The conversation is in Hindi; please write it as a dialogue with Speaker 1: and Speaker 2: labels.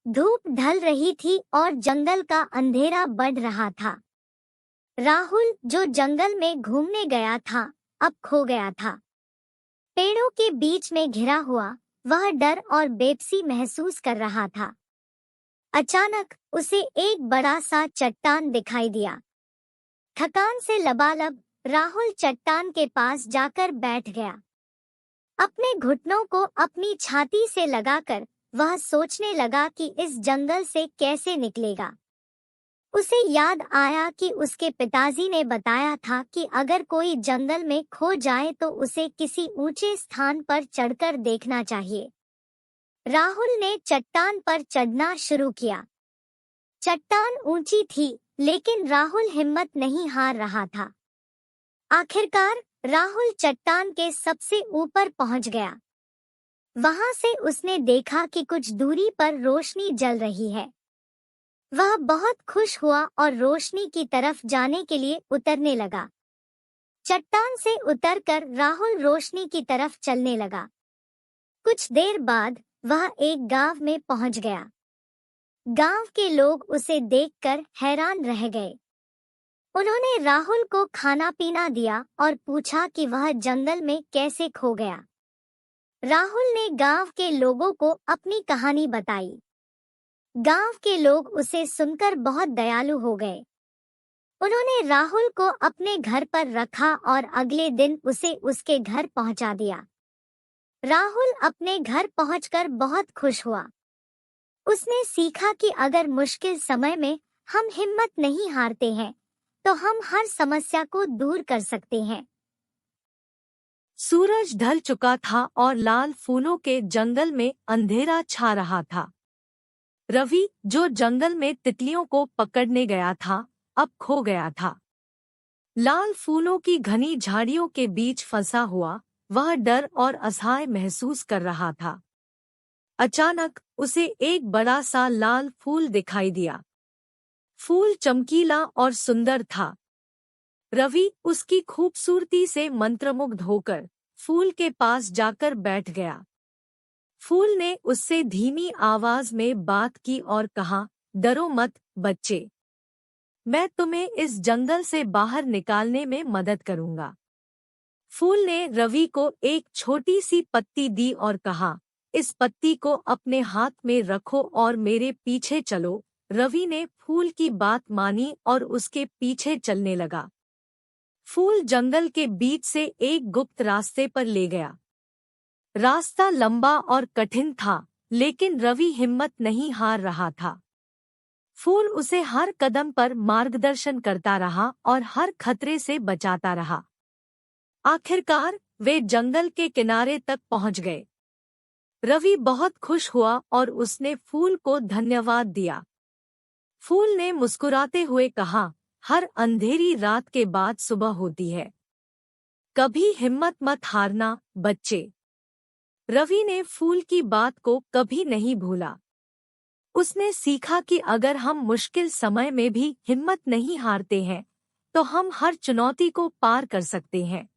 Speaker 1: धूप ढल रही थी और जंगल का अंधेरा बढ़ रहा था। राहुल, जो जंगल में घूमने गया था, अब खो गया था। पेड़ों के बीच में घिरा हुआ वह डर और बेबसी महसूस कर रहा था। अचानक उसे एक बड़ा सा चट्टान दिखाई दिया। थकान से लबालब राहुल चट्टान के पास जाकर बैठ गया। अपने घुटनों को अपनी छाती से लगाकर वह सोचने लगा कि इस जंगल से कैसे निकलेगा। उसे याद आया कि उसके पिताजी ने बताया था कि अगर कोई जंगल में खो जाए तो उसे किसी ऊंचे स्थान पर चढ़कर देखना चाहिए। राहुल ने चट्टान पर चढ़ना शुरू किया। चट्टान ऊंची थी, लेकिन राहुल हिम्मत नहीं हार रहा था। आखिरकार राहुल चट्टान के सबसे ऊपर पहुंच गया। वहां से उसने देखा कि कुछ दूरी पर रोशनी जल रही है। वह बहुत खुश हुआ और रोशनी की तरफ जाने के लिए उतरने लगा। चट्टान से उतरकर राहुल रोशनी की तरफ चलने लगा। कुछ देर बाद वह एक गांव में पहुंच गया। गांव के लोग उसे देखकर हैरान रह गए। उन्होंने राहुल को खाना पीना दिया और पूछा कि वह जंगल में कैसे खो गया। राहुल ने गांव के लोगों को अपनी कहानी बताई। गांव के लोग उसे सुनकर बहुत दयालु हो गए। उन्होंने राहुल को अपने घर पर रखा और अगले दिन उसे उसके घर पहुंचा दिया। राहुल अपने घर पहुंचकर बहुत खुश हुआ। उसने सीखा कि अगर मुश्किल समय में हम हिम्मत नहीं हारते हैं, तो हम हर समस्या को दूर कर सकते हैं।
Speaker 2: सूरज ढल चुका था और लाल फूलों के जंगल में अंधेरा छा रहा था। रवि, जो जंगल में तितलियों को पकड़ने गया था, अब खो गया था। लाल फूलों की घनी झाड़ियों के बीच फंसा हुआ वह डर और असहाय महसूस कर रहा था। अचानक उसे एक बड़ा सा लाल फूल दिखाई दिया। फूल चमकीला और सुंदर था। रवि उसकी खूबसूरती से मंत्रमुग्ध होकर फूल के पास जाकर बैठ गया। फूल ने उससे धीमी आवाज में बात की और कहा, डरो मत बच्चे, मैं तुम्हें इस जंगल से बाहर निकालने में मदद करूंगा। फूल ने रवि को एक छोटी सी पत्ती दी और कहा, इस पत्ती को अपने हाथ में रखो और मेरे पीछे चलो। रवि ने फूल की बात मानी और उसके पीछे चलने लगा। फूल जंगल के बीच से एक गुप्त रास्ते पर ले गया। रास्ता लंबा और कठिन था, लेकिन रवि हिम्मत नहीं हार रहा था। फूल उसे हर कदम पर मार्गदर्शन करता रहा और हर खतरे से बचाता रहा। आखिरकार वे जंगल के किनारे तक पहुंच गए। रवि बहुत खुश हुआ और उसने फूल को धन्यवाद दिया। फूल ने मुस्कुराते हुए कहा, हर अंधेरी रात के बाद सुबह होती है। कभी हिम्मत मत हारना बच्चे। रवि ने फूल की बात को कभी नहीं भूला। उसने सीखा कि अगर हम मुश्किल समय में भी हिम्मत नहीं हारते हैं, तो हम हर चुनौती को पार कर सकते हैं।